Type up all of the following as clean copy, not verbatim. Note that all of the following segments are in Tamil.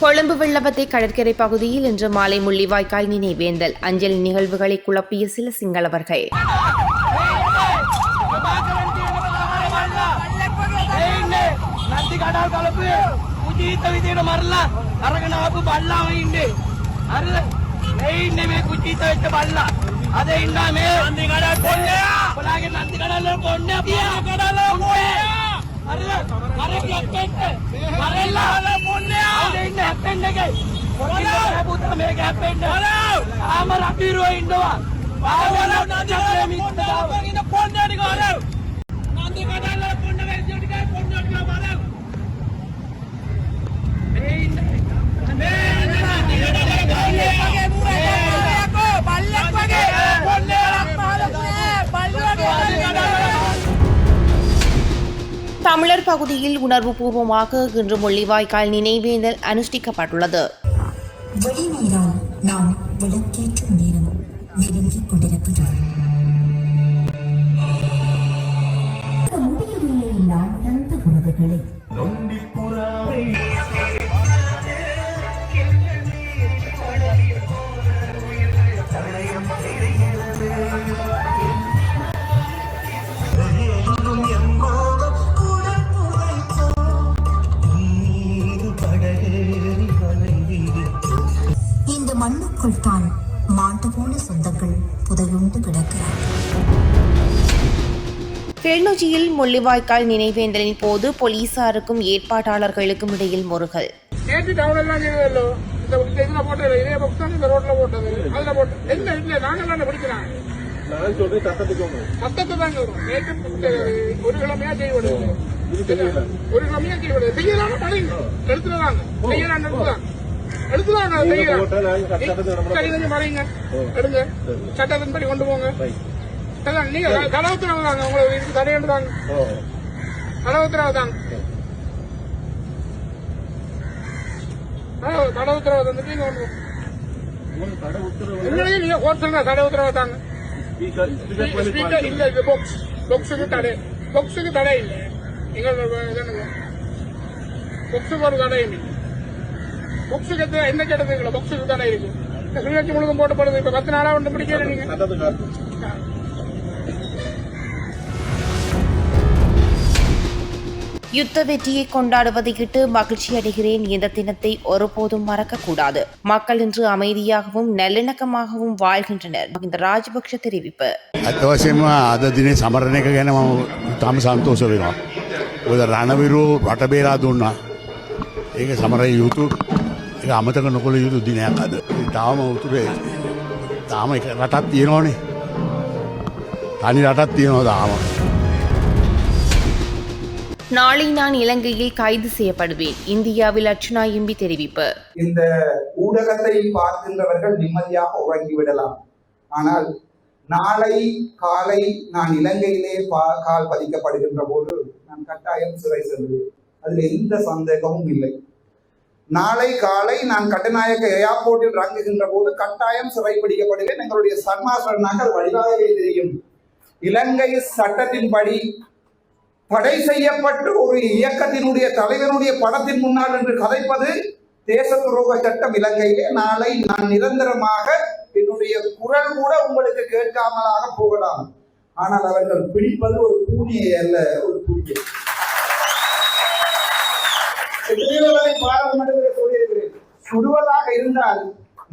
கொழும்பு வெள்ளவத்தை கடற்கரை பகுதியில் இன்று மாலை முள்ளிவாய்க்கால் நினைவேந்தல் அஞ்சலி நிகழ்வுகளை குழப்பிய சில சிங்களவர்கள். தமிழர் பகுதியில் உணர்வுபூர்வமாக இன்று முள்ளிவாய்க்கால் நினைவேந்தல் அனுஷ்டிக்கப்பட்டுள்ளது. வெளிநீரால் நாம் விளக்கேற்றும் நேரம் நெருங்கிக் கொண்டிருக்கிறது. முடியவில்லை நான் தந்த உணவுகளை மண்ணுக்குள் தான் மாண்டு போன சொந்தங்கள் புதையுண்டு கிடக்கிறார். கிளிநொச்சியில் முள்ளிவாய்க்கால் நினைவேந்தலின் போது போலீசாருக்கும் ஏற்பாட்டாளர்களுக்கும் இடையில் முறுகல். சட்டத்தின்படி கொண்டு போங்க. நீங்க கடவுத்திரவு தாங்க, உங்களுக்கு தடையண்டு தாங்க, கடவுத்திரவு தாங்க, கடவுத்திரவு தந்துட்டு நீங்க கொண்டு போங்க. நீங்க கோர்ட் தடை உத்தரவு தாங்க. இல்ல இது பொக்ஸுக்கு தடை, பொக்ஸுக்கு தடை இல்லை. எங்க பொக்ஸுக்கு ஒரு தடை இல்லை. பொக்ஸுக்கு எந்த சட்டத்துக்கு பொக்ஸுக்கு தடை இருக்கு. கிளிநொச்சி முழுதும் போட்டப்படுது. இப்ப 10 நாளா ஒன்று பிடிக்கல. நீங்க யுத்த வெற்றியை கொண்டாடுவதையிட்டு மகிழ்ச்சி அடைகிறேன். இந்த தினத்தை ஒருபோதும் மறக்கக்கூடாது. மக்கள் இன்று அமைதியாகவும் நல்லிணக்கமாகவும் வாழ்கின்றனர். மஹிந்த ராஜபக்ஷ தெரிவிப்பு. අත්වශයෙන්ම අද දිනේ සමරණ එක ගැන මම තාම සන්තෝෂ වෙනවා. මොකද රණවිරු රට බේරා දුන්නා. ඒක සමරය යුතු ඒක අමතක නොකළ යුතු දිනයක් අද. තාම උතුරේ තාම එක රටක් තියෙනවනේ. තනි රටක් තියෙනවා තාම. நாளை நான் இலங்கையில் கைது செய்யப்படுவேன். இந்தியாவில் அர்ச்சுனா எம்பி தெரிவிப்பு. இந்த ஊடகத்தை பார்க்கின்றவர்கள் நிம்மதியாக உறங்கிவிடலாம். ஆனால் நாளை காலை நான் இலங்கையிலே கால் பதிக்கப்படுகின்ற போது நான் கட்டாயம் சிறை செல்வேன். அதில் எந்த சந்தேகமும் இல்லை. நாளை காலை நான் கட்டுநாயக்க ஏர்போர்ட்டில் இறங்குகின்ற போது கட்டாயம் சிறை பிடிக்கப்படுவேன். எங்களுடைய சன்மாசனாக வழிவாகவே தெரியும். இலங்கை சட்டத்தின்படி தடை செய்யப்பட்டு ஒரு இயக்கத்தினுடைய தலைவனுடைய படத்தின் முன்னால் என்று கதைப்பது தேச துரோக சட்டம் இலங்கையிலே. நாளை நான் நிரந்தரமாக என்னுடைய குரல் கூட உங்களுக்கு கேட்காமலாக போகலாம். ஆனால் அவர்கள் பிடிப்பது ஒரு பூனியை அல்ல, ஒரு புலியை. பாராளுமன்றத்தில் சொல்லியிருக்கிறேன், சுடுவதாக இருந்தால்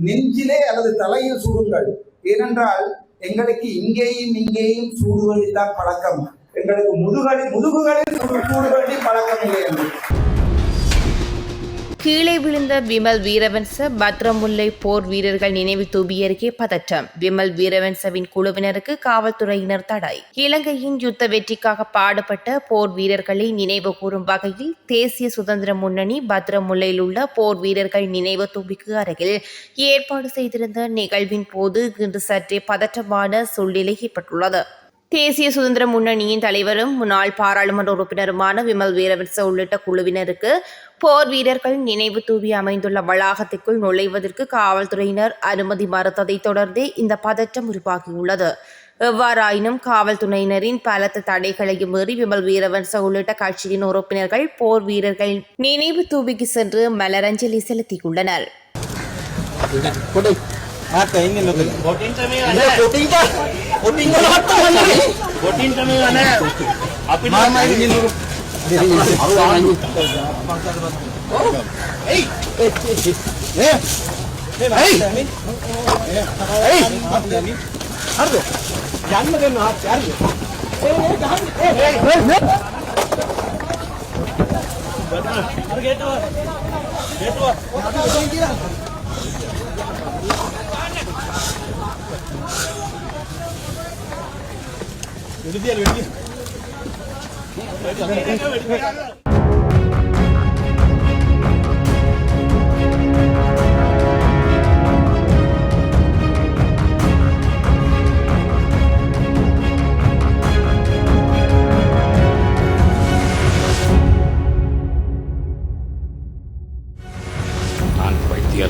நெஞ்சிலே அல்லது தலையில் சுடுங்கள். ஏனென்றால் எங்களுக்கு இங்கேயும் இங்கேயும் சூடுவழித்தான் பழக்கம். எங்களுக்கு முதுகுகளில் சூடுவழி பழக்கம் இல்லை என்று. கீழே விழுந்த விமல் வீரவன்ச பத்ரமுல்லை போர் வீரர்கள் நினைவு தூபி அருகே பதற்றம். விமல் வீரவன்சவின் குழுவினருக்கு காவல்துறையினர் தடை. இலங்கையின் யுத்த வெற்றிக்காக பாடுபட்ட போர் வீரர்களை நினைவு கூறும் வகையில் தேசிய சுதந்திர முன்னணி பத்ரமுல்லையில் உள்ள போர் வீரர்கள் நினைவு தூபிக்கு அருகில் ஏற்பாடு செய்திருந்த நிகழ்வின் போது இன்று சற்றே பதற்றமான சூழ்நிலை ஏற்பட்டுள்ளது. தேசிய சுதந்திர முன்னணியின் தலைவரும் முன்னாள் பாராளுமன்ற உறுப்பினருமான விமல் வீரவன்ச உள்ளிட்ட குழுவினருக்கு போர் வீரர்கள் நினைவு தூவி அமைந்துள்ள வளாகத்திற்குள் நுழைவதற்கு காவல்துறையினர் அனுமதி மறுத்ததை தொடர்ந்தே இந்த பதற்றம் உருவாகியுள்ளது. எவ்வாறாயினும் காவல்துறையினரின் பலத்த தடைகளையும் மீறி விமல் வீரவன்ச உள்ளிட்ட கட்சியின் உறுப்பினர்கள் போர் வீரர்கள் நினைவு தூபிக்கு சென்று மலரஞ்சலி செலுத்தியுள்ளனர்.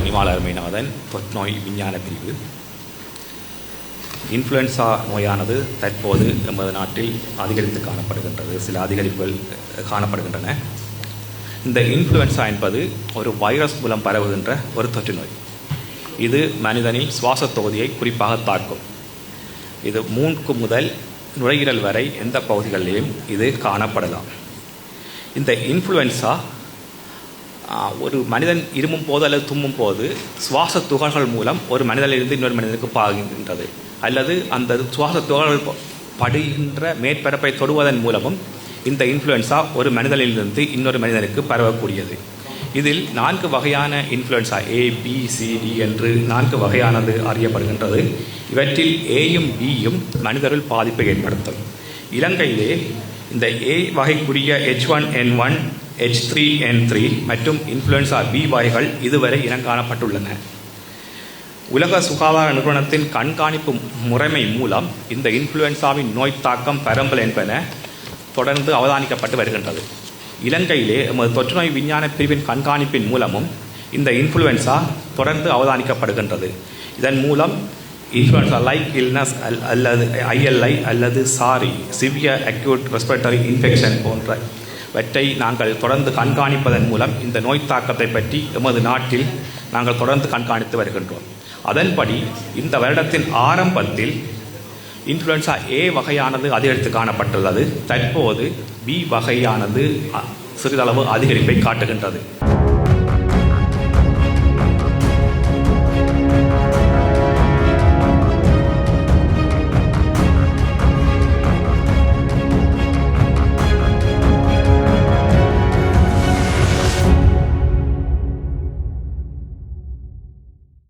நிமாலர் மீனவதன் தொற்றுநோய் விஞ்ஞான பிரிவு. இன்ஃப்ளூயன்சா நோயானது தற்போது நமது நாட்டில் அதிகரித்து காணப்படுகின்றது. சில அதிகரிப்புகள் காணப்படுகின்றன. இந்த இன்ஃப்ளூயன்சா என்பது ஒரு வைரஸ் மூலம் பரவுகின்ற ஒரு தொற்று நோய். இது மனிதனின் சுவாச தொகுதியை குறிப்பாக தாக்கும். இது மூக்கு முதல் நுரையீரல் வரை எந்த பகுதிகளிலும் இது காணப்படலாம். இந்த இன்ஃப்ளூயன்சா ஒரு மனிதன் இருமும் போது அல்லது தும்மும் போது சுவாச துகள்கள் மூலம் ஒரு மனிதனிலிருந்து இன்னொரு மனிதனுக்கு பாய்கின்றது, அல்லது அந்த சுவாச துகள்கள் படுகின்ற மேற்பரப்பை தொடுவதன் மூலமும் இந்த இன்ஃப்ளூயன்சா ஒரு மனிதனிலிருந்து இன்னொரு மனிதனுக்கு பரவக்கூடியது. இதில் 4 வகையான இன்ஃப்ளூயன்சா ABCD என்று 4 வகையானது அறியப்படுகின்றது. இவற்றில் Aயும் Bயும் மனிதரில் பாதிப்பை ஏற்படுத்தும். இலங்கையிலே இந்த A வகைக்குரிய H1N1 H3N3 மற்றும் இன்ஃப்ளூயன்சா B வகைகள் இதுவரை இனங்காணப்பட்டுள்ளன. உலக சுகாதார நிறுவனத்தின் கண்காணிப்பு முறைமை மூலம் இந்த இன்ஃப்ளூயன்சாவின் நோய் தாக்கம் பரம்பல் என்பன தொடர்ந்து அவதானிக்கப்பட்டு வருகின்றது. இலங்கையிலே எமது தொற்றுநோய் விஞ்ஞான பிரிவின் கண்காணிப்பின் மூலமும் இந்த இன்ஃப்ளூயன்சா தொடர்ந்து அவதானிக்கப்படுகின்றது. இதன் மூலம் இன்ஃப்ளூயன்சா லைக் இல்னஸ் அல்லது ILI அல்லது சிவியர் அக்யூட் ரெஸ்பிரேட்டரி இன்ஃபெக்ஷன் போன்றவற்றை நாங்கள் தொடர்ந்து கண்காணிப்பதன் மூலம் இந்த நோய் தாக்கத்தை பற்றி எமது நாட்டில் நாங்கள் தொடர்ந்து கண்காணித்து வருகின்றோம். அதன்படி இந்த வருடத்தின் ஆரம்பத்தில் இன்ஃப்ளூயன்சா A வகையானது அதிகரித்து காணப்பட்டுள்ளது. தற்போது B வகையானது சிறிதளவு அதிகரிப்பை காட்டுகின்றது.